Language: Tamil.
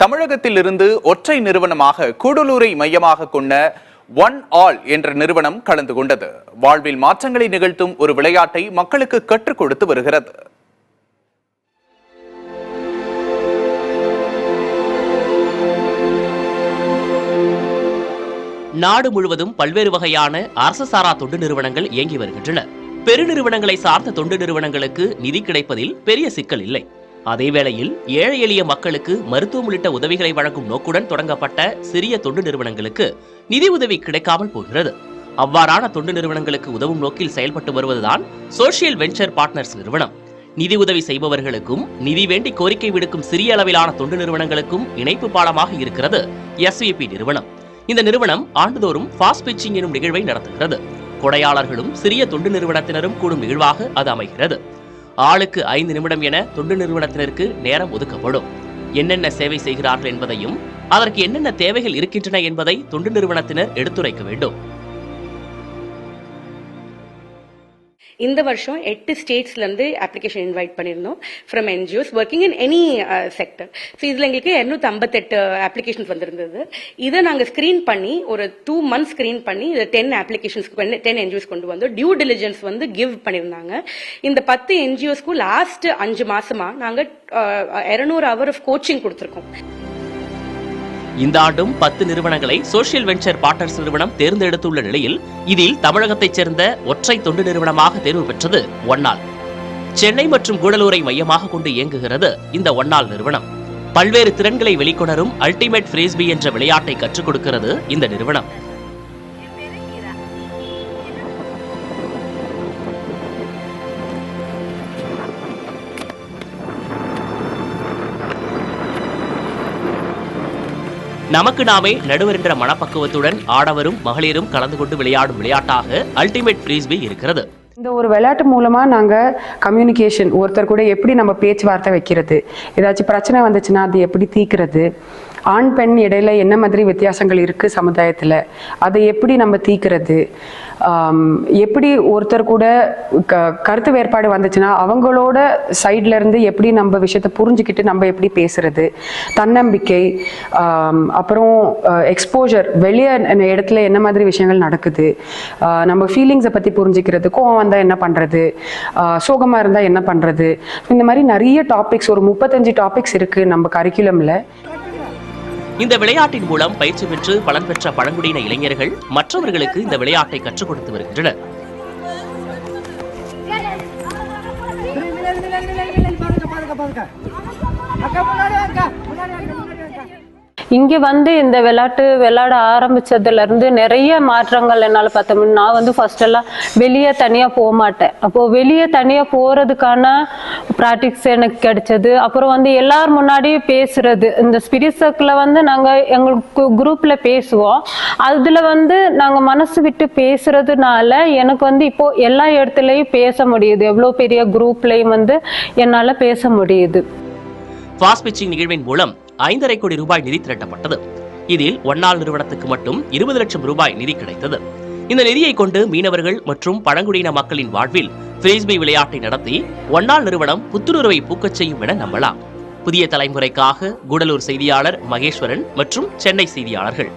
தமிழகத்தில் இருந்து ஒற்றை நிறுவனமாக கூடலூரை மையமாக கொண்ட ஒன் ஆல் என்ற நிறுவனம் கலந்து கொண்டது. வாழ்வில் மாற்றங்களை நிகழ்த்தும் ஒரு விளையாட்டை மக்களுக்கு கற்றுக் கொடுத்து வருகிறது. நாடு முழுவதும் பல்வேறு வகையான அரசு சாரா தொண்டு நிறுவனங்கள் இயங்கி வருகின்றன. பெருநிறுவனங்களை சார்ந்த தொண்டு நிறுவனங்களுக்கு நிதி கிடைப்பதில் பெரிய சிக்கல் இல்லை. அதேவேளையில் ஏழை எளிய மக்களுக்கு மருத்துவம் உள்ளிட்ட உதவிகளை வழங்கும் நோக்குடன் தொடங்கப்பட்ட சிறிய தொண்டு நிறுவனங்களுக்கு நிதி உதவி கிடைக்காமல் போகிறது. அவ்வாறான தொண்டு நிறுவனங்களுக்கு உதவும் நோக்கில் செயல்பட்டு வருவதுதான் சோசியல் வெஞ்சர் பார்ட்னர்ஸ் நிறுவனம். நிதி உதவி செய்பவர்களுக்கும் நிதி வேண்டி கோரிக்கை விடுக்கும் சிறிய அளவிலான தொண்டு நிறுவனங்களுக்கும் இணைப்பு பாலமாக இருக்கிறது SVP நிறுவனம். இந்த நிறுவனம் ஆண்டுதோறும் ஃபாஸ்ட் பிச்சிங் எனும் நிகழ்வை நடத்துகிறது. கொடையாளர்களும் சிறிய தொண்டு நிறுவனத்தினரும் கூடும் நிகழ்வாக அது அமைகிறது. ஆளுக்கு 5 நிமிடம் என தொண்டு நிறுவனத்தினருக்கு நேரம் ஒதுக்கப்படும். என்னென்ன சேவை செய்கிறார்கள் என்பதையும் அதற்கு என்னென்ன தேவைகள் இருக்கின்றன என்பதை தொண்டு நிறுவனத்தினர் எடுத்துரைக்க வேண்டும். இந்த வருஷம் 8 ஸ்டேட்ஸ்ல இருந்து அப்ளிகேஷன் இன்வைட் பண்ணியிருந்தோம் from NGOs working in any sector. So இதுல எங்களுக்கு 258 அப்ளிகேஷன்ஸ் வந்திருந்தது. இதை நாங்கள் ஸ்கிரீன் பண்ணி ஒரு 2 months ஸ்கிரீன் பண்ணி இதை 10 NGOs கொண்டு வந்து டியூ டிலிஜென்ஸ் வந்து கிவ் பண்ணியிருந்தாங்க. இந்த 10 NGOஸ்க்கும் லாஸ்ட் 5 மாசமா நாங்கள் 200 hours ஆஃப் கோச்சிங் கொடுத்துருக்கோம். இந்த ஆண்டும் 10 நிறுவனங்களை சோசியல் வெஞ்சர் பார்ட்னர்ஸ் நிறுவனம் தேர்ந்தெடுத்துள்ள நிலையில் இதில் தமிழகத்தைச் சேர்ந்த ஒற்றை தொண்டு நிறுவனமாக தேர்வு பெற்றது ஒன்னாள். சென்னை மற்றும் கூடலூரை மையமாக கொண்டு இயங்குகிறது இந்த ஒன்னாள் நிறுவனம். பல்வேறு திறன்களை வெளிக்கொணரும் அல்டிமேட் ஃப்ரீஸ்பி என்ற விளையாட்டை கற்றுக் கொடுக்கிறது இந்த நிறுவனம். நமக்கு நாமே நடுவர் என்ற மனப்பக்குவத்துடன் ஆடவரும் மகளிரும் கலந்து கொண்டு விளையாடும் விளையாட்டாக அல்டிமேட் ஃப்ரீஸ்பி இருக்கிறது. இந்த ஒரு விளையாட்டு மூலமா நாங்க கம்யூனிகேஷன், ஒருத்தர் கூட எப்படி நம்ம பேச்சுவார்த்தை வைக்கிறது, ஏதாச்சும் பிரச்சனை வந்துச்சுன்னா அது எப்படி தீர்க்கிறது, ஆண் பெண் இடையில என்ன மாதிரி வித்தியாசங்கள் இருக்கு சமுதாயத்துல, அதை எப்படி நம்ம தீர்க்கிறது, எப்படி ஒருத்தர் கூட கருத்து வேறுபாடு வந்துச்சுன்னா அவங்களோட சைட்ல இருந்து எப்படி நம்ம விஷயத்த புரிஞ்சுக்கிட்டு நம்ம எப்படி பேசுறது, தன்னம்பிக்கை, அப்புறம் எக்ஸ்போஜர், வெளியே இடத்துல என்ன மாதிரி விஷயங்கள் நடக்குது, நம்ம ஃபீலிங்ஸை பத்தி புரிஞ்சுக்கிறது, கோவம் வந்தா என்ன பண்றது, சோகமா இருந்தா என்ன பண்றது, இந்த மாதிரி நிறைய டாபிக்ஸ், ஒரு 35 டாபிக்ஸ் இருக்கு நம்ம கரிக்குலம்ல. இந்த விளையாட்டின் மூலம் பயிற்சி பெற்று பலன் பெற்ற பழங்குடியின இளைஞர்கள் மற்றவர்களுக்கு இந்த விளையாட்டை கற்றுக் கொடுத்து வருகின்றனர். இங்கே வந்து இந்த விளையாட ஆரம்பிச்சதுல இருந்து நிறைய மாற்றங்கள் என்னால் பார்த்தோம்னா, நான் வந்து ஃபர்ஸ்ட் எல்லாம் வெளியே தனியாக போக மாட்டேன். அப்போ வெளியே தனியாக போறதுக்கான ப்ராக்டிக்ஸ் எனக்கு கிடைச்சது. அப்புறம் வந்து எல்லார் முன்னாடியும் பேசுறது, இந்த ஸ்பிரிட் சர்க்கிளில் வந்து நாங்கள் எங்களுக்கு குரூப்ல பேசுவோம். அதுல வந்து நாங்கள் மனசு விட்டு பேசுறதுனால எனக்கு வந்து இப்போ எல்லா இடத்துலையும் பேச முடியுது. எவ்வளோ பெரிய குரூப்லையும் வந்து என்னால் பேச முடியுது. ஃபாஸ்ட் பிச்சிங் நிகழ்வின் மூலம் 5.5 கோடி ரூபாய் நிதி திரட்டப்பட்டது. இதில் ஒன்னாள் நிறுவனத்துக்கு மட்டும் 20 லட்சம் ரூபாய் நிதி கிடைத்தது. இந்த நிதியை கொண்டு மீனவர்கள் மற்றும் பழங்குடியின மக்களின் வாழ்வில் ஃப்ரீஸ்பி விளையாட்டை நடத்தி ஒன்னாள் நிறுவனம் புத்துணர்வை பூக்கச் செய்யும் என நம்பலாம். புதிய தலைமுறைக்காக கூடலூர் செய்தியாளர் மகேஸ்வரன் மற்றும் சென்னை செய்தியாளர்கள்.